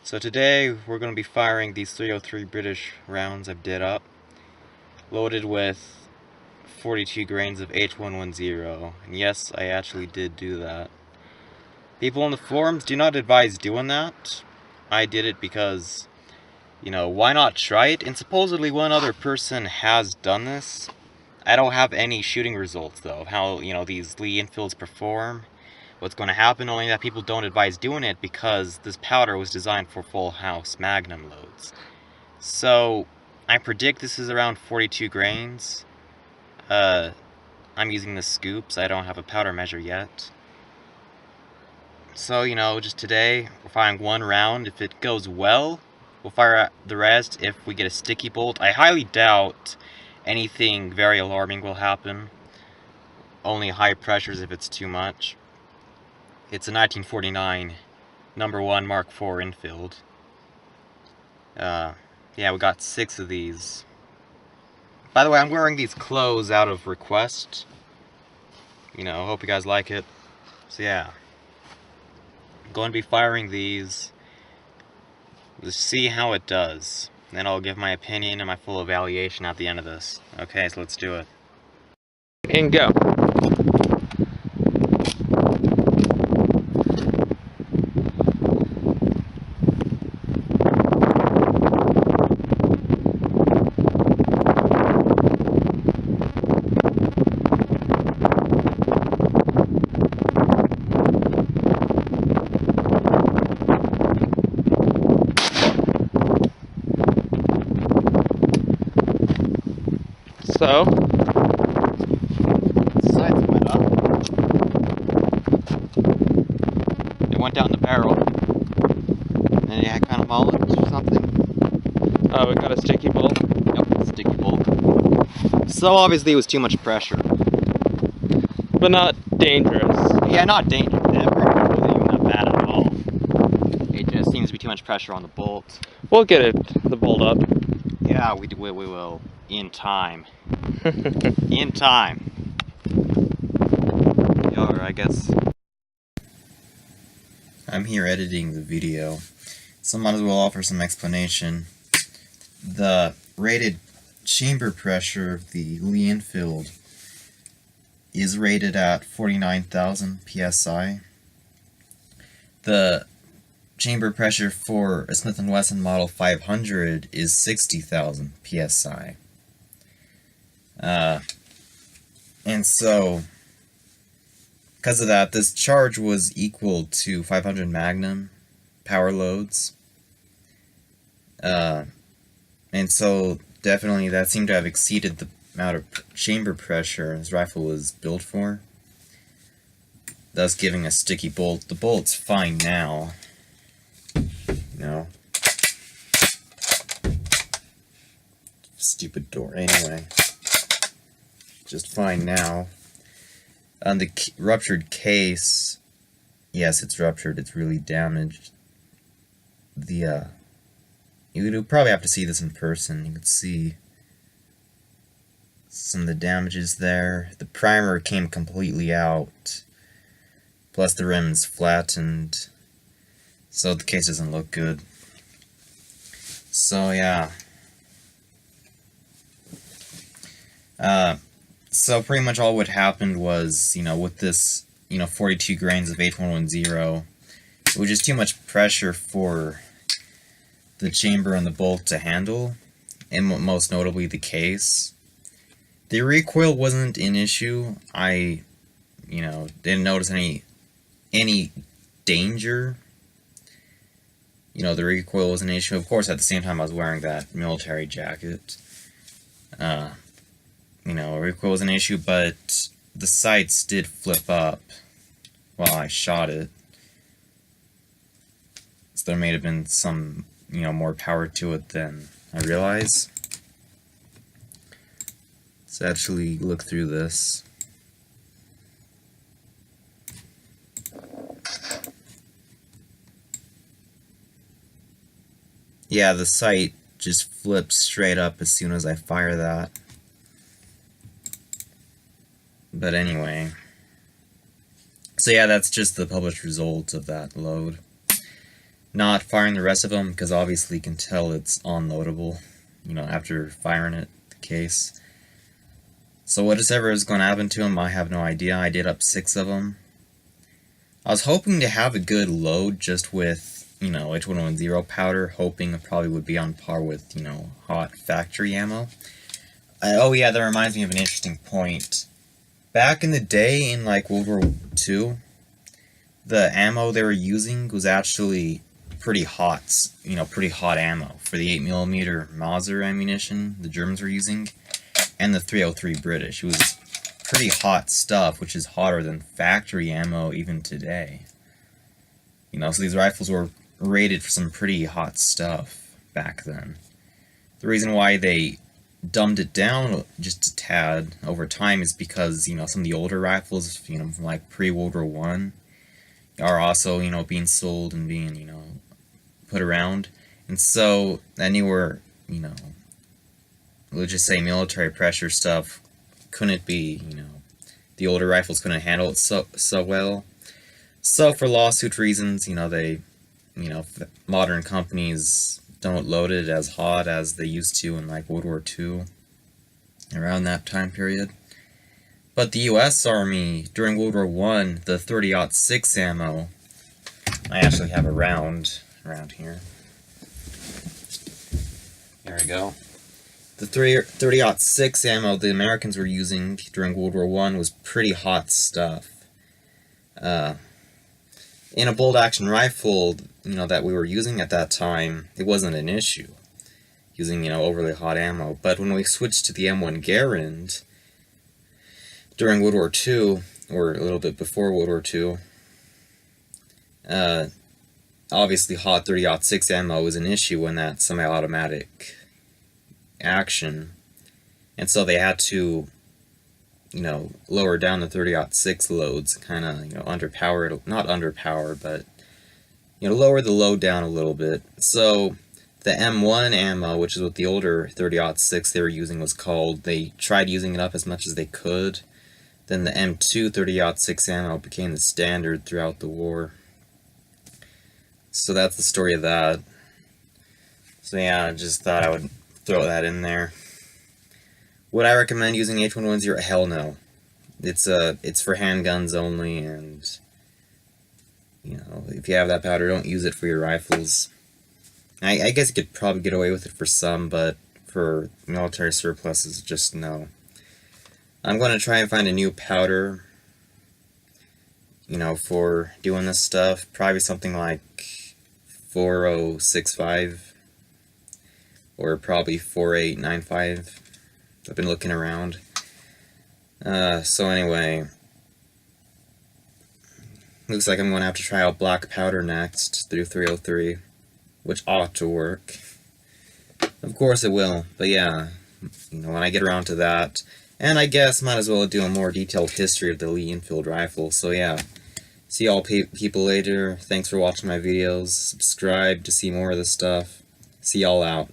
So today we're going to be firing these 303 British rounds I've did up, loaded with 42 grains of H110, and yes, I actually did do that. People on the forums do not advise doing that. I did it because, why not try it? And supposedly one other person has done this. I don't have any shooting results though, of how, these Lee-Enfields perform. What's going to happen, only that people don't advise doing it because this powder was designed for full house magnum loads. So, I predict this is around 42 grains. I'm using the scoops, I don't have a powder measure yet. So, just today, we're firing one round. If it goes well, we'll fire the rest if we get a sticky bolt. I highly doubt anything very alarming will happen. Only high pressures if it's too much. It's a 1949 No.1 Mark IV Enfield. Yeah, we got 6 of these. By the way, I'm wearing these clothes out of request. Hope you guys like it. So yeah, I'm going to be firing these. Let's see how it does. Then I'll give my opinion and my full evaluation at the end of this. Okay, so let's do it. And go. So, Sights went up. It went down the barrel. And it kind of mullet or something. we got a sticky bolt. Yep, sticky bolt. So obviously it was too much pressure. But not dangerous. Yeah, not dangerous. Never really not bad at all. It just seems to be too much pressure on the bolt. We'll get the bolt up. Yeah, we will. In time. In time. Or I guess I'm here editing the video, so might as well offer some explanation. The rated chamber pressure of the Lee-Enfield is rated at 49,000 psi. The chamber pressure for a Smith & Wesson Model 500 is 60,000 psi. And so, because of that, this charge was equal to 500 Magnum power loads. And so, definitely that seemed to have exceeded the amount of chamber pressure this rifle was built for, thus giving a sticky bolt. The bolt's fine now. Stupid door. Anyway. Just fine now. On the ruptured case, yes, it's ruptured, it's really damaged. You would probably have to see this in person. You could see some of the damages there. The primer came completely out, plus the rim's flattened, so the case doesn't look good. So yeah. So pretty much all what happened was, with this, 42 grains of H110, it was just too much pressure for the chamber and the bolt to handle, and most notably the case. The recoil wasn't an issue. I, didn't notice any danger. The recoil was an issue. Of course, at the same time I was wearing that military jacket. Recoil was an issue, but the sights did flip up while I shot it. So there may have been some, more power to it than I realize. Let's actually look through this. Yeah, the sight just flips straight up as soon as I fire that. But anyway, so yeah, that's just the published result of that load. not firing the rest of them, because obviously you can tell it's unloadable, you know, after firing it, the case. So whatever is going to happen to them, I have no idea. I did up 6 of them. I was hoping to have a good load just with, you know, H110 powder, hoping it probably would be on par with, you know, hot factory ammo. Oh yeah, that reminds me of an interesting point. Back in the day, in like World War II, the ammo they were using was actually pretty hot, you know, pretty hot ammo for the 8mm Mauser ammunition the Germans were using, and the 303 British. It was pretty hot stuff, which is hotter than factory ammo even today. You know, so these rifles were rated for some pretty hot stuff back then. The reason why they dumbed it down just a tad over time is because, you know, some of the older rifles, you know, from like pre-World War I, are also, you know, being sold and being, you know, put around. And so that newer, you know, let's just say military pressure stuff couldn't be, you know, the older rifles couldn't handle it so well. So for lawsuit reasons, you know, they, you know, modern companies don't load it as hot as they used to in like World War II, around that time period. But the US Army, during World War I, the 30-06 ammo, I actually have a round around here. There we go. The 30-06 ammo the Americans were using during World War I was pretty hot stuff. In a bolt-action rifle, you know, that we were using at that time, it wasn't an issue, using, you know, overly hot ammo. But when we switched to the M1 Garand during World War II, or a little bit before World War II, obviously hot 30-06 ammo was an issue in that semi-automatic action, and so they had to, you know, lower down the 30-06 loads, kind of, you know, underpower it, not underpower, but, you know, lower the load down a little bit. So the M1 ammo, which is what the older 30-06 they were using was called, they tried using it up as much as they could. Then the M2 30-06 ammo became the standard throughout the war. So that's the story of that. So yeah, I just thought I would throw that in there. Would I recommend using H110? Hell no. It's for handguns only, and, you know, if you have that powder, don't use it for your rifles. I guess you could probably get away with it for some, but for military surpluses, just no. I'm going to try and find a new powder, you know, for doing this stuff. Probably something like 4065 or probably 4895. I've been looking around. So anyway, looks like I'm going to have to try out black powder next through 303, which ought to work. Of course it will, but yeah, you know, when I get around to that, and I guess might as well do a more detailed history of the Lee-Enfield rifle. So yeah, see y'all people later. Thanks for watching my videos. Subscribe to see more of this stuff. See y'all out.